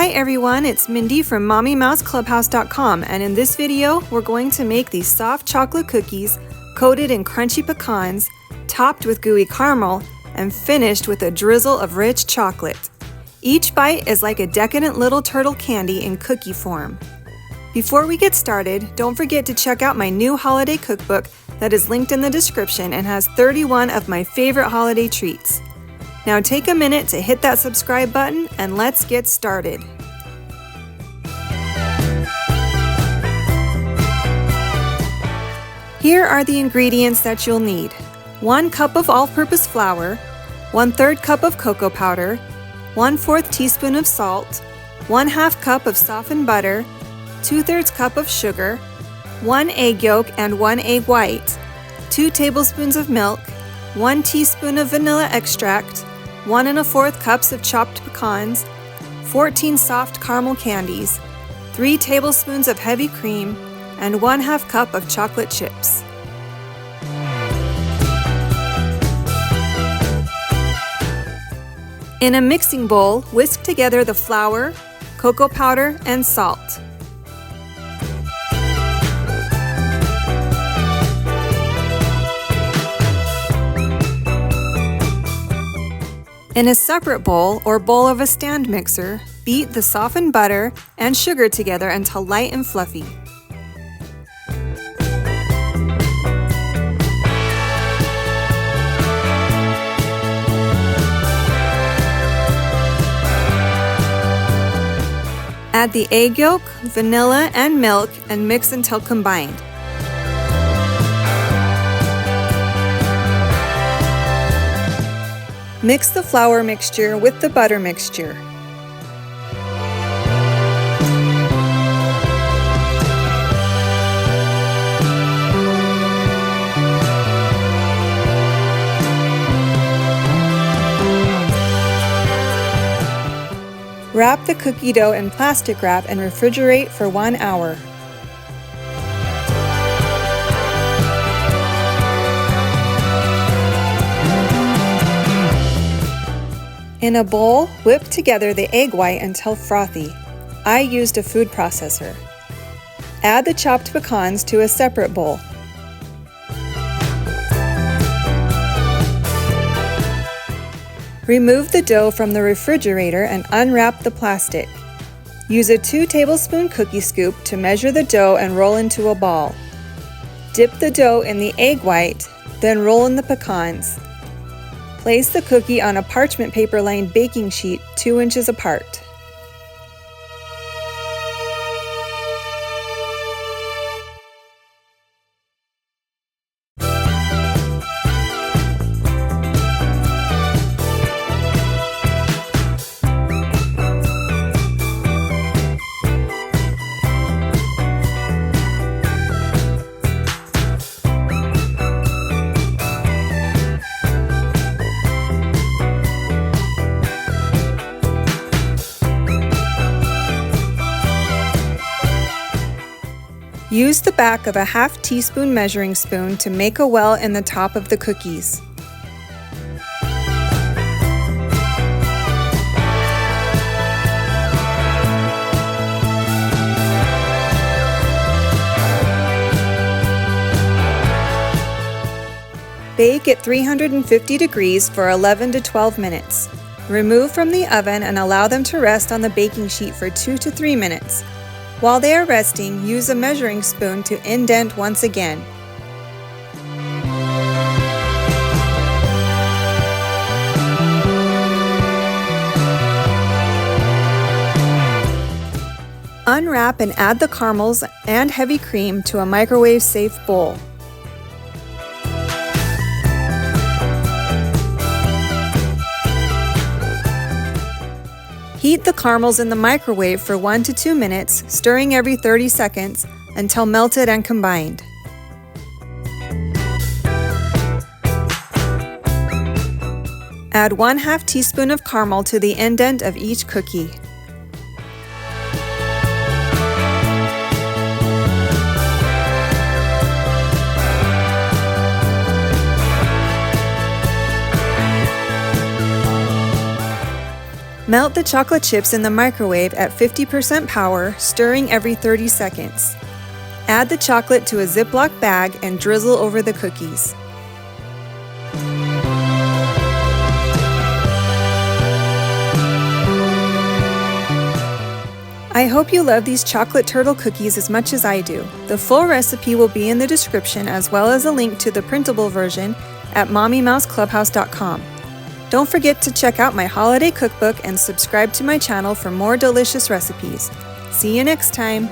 Hi everyone, it's Mindy from MommyMouseClubhouse.com, and in this video we're going to make these soft chocolate cookies coated in crunchy pecans, topped with gooey caramel, and finished with a drizzle of rich chocolate. Each bite is like a decadent little turtle candy in cookie form. Before we get started, don't forget to check out my new holiday cookbook that is linked in the description and has 31 of my favorite holiday treats. Now take a minute to hit that subscribe button and let's get started. Here are the ingredients that you'll need. 1 cup of all-purpose flour, 1/3 cup of cocoa powder, 1/4 teaspoon of salt, 1/2 cup of softened butter, 2/3 cup of sugar, 1 egg yolk and 1 egg white, 2 tablespoons of milk, 1 teaspoon of vanilla extract, 1 1/4 cups of chopped pecans, 14 soft caramel candies, 3 tablespoons of heavy cream, and 1/2 cup of chocolate chips. In a mixing bowl, whisk together the flour, cocoa powder, and salt. In a separate bowl or bowl of a stand mixer, beat the softened butter and sugar together until light and fluffy. Add the egg yolk, vanilla, and milk and mix until combined. Mix the flour mixture with the butter mixture. Wrap the cookie dough in plastic wrap and refrigerate for 1 hour. In a bowl, whip together the egg white until frothy. I used a food processor. Add the chopped pecans to a separate bowl. Remove the dough from the refrigerator and unwrap the plastic. Use a 2 tablespoon cookie scoop to measure the dough and roll into a ball. Dip the dough in the egg white, then roll in the pecans. Place the cookie on a parchment paper-lined baking sheet 2 inches apart. Use the back of a 1/2 teaspoon measuring spoon to make a well in the top of the cookies. Bake at 350 degrees for 11 to 12 minutes. Remove from the oven and allow them to rest on the baking sheet for 2 to 3 minutes. While they are resting, use a measuring spoon to indent once again. Unwrap and add the caramels and heavy cream to a microwave-safe bowl. Heat the caramels in the microwave for 1 to 2 minutes, stirring every 30 seconds until melted and combined. Add 1/2 teaspoon of caramel to the indent of each cookie. Melt the chocolate chips in the microwave at 50% power, stirring every 30 seconds. Add the chocolate to a Ziploc bag and drizzle over the cookies. I hope you love these chocolate turtle cookies as much as I do. The full recipe will be in the description, as well as a link to the printable version at mommymouseclubhouse.com. Don't forget to check out my holiday cookbook and subscribe to my channel for more delicious recipes. See you next time!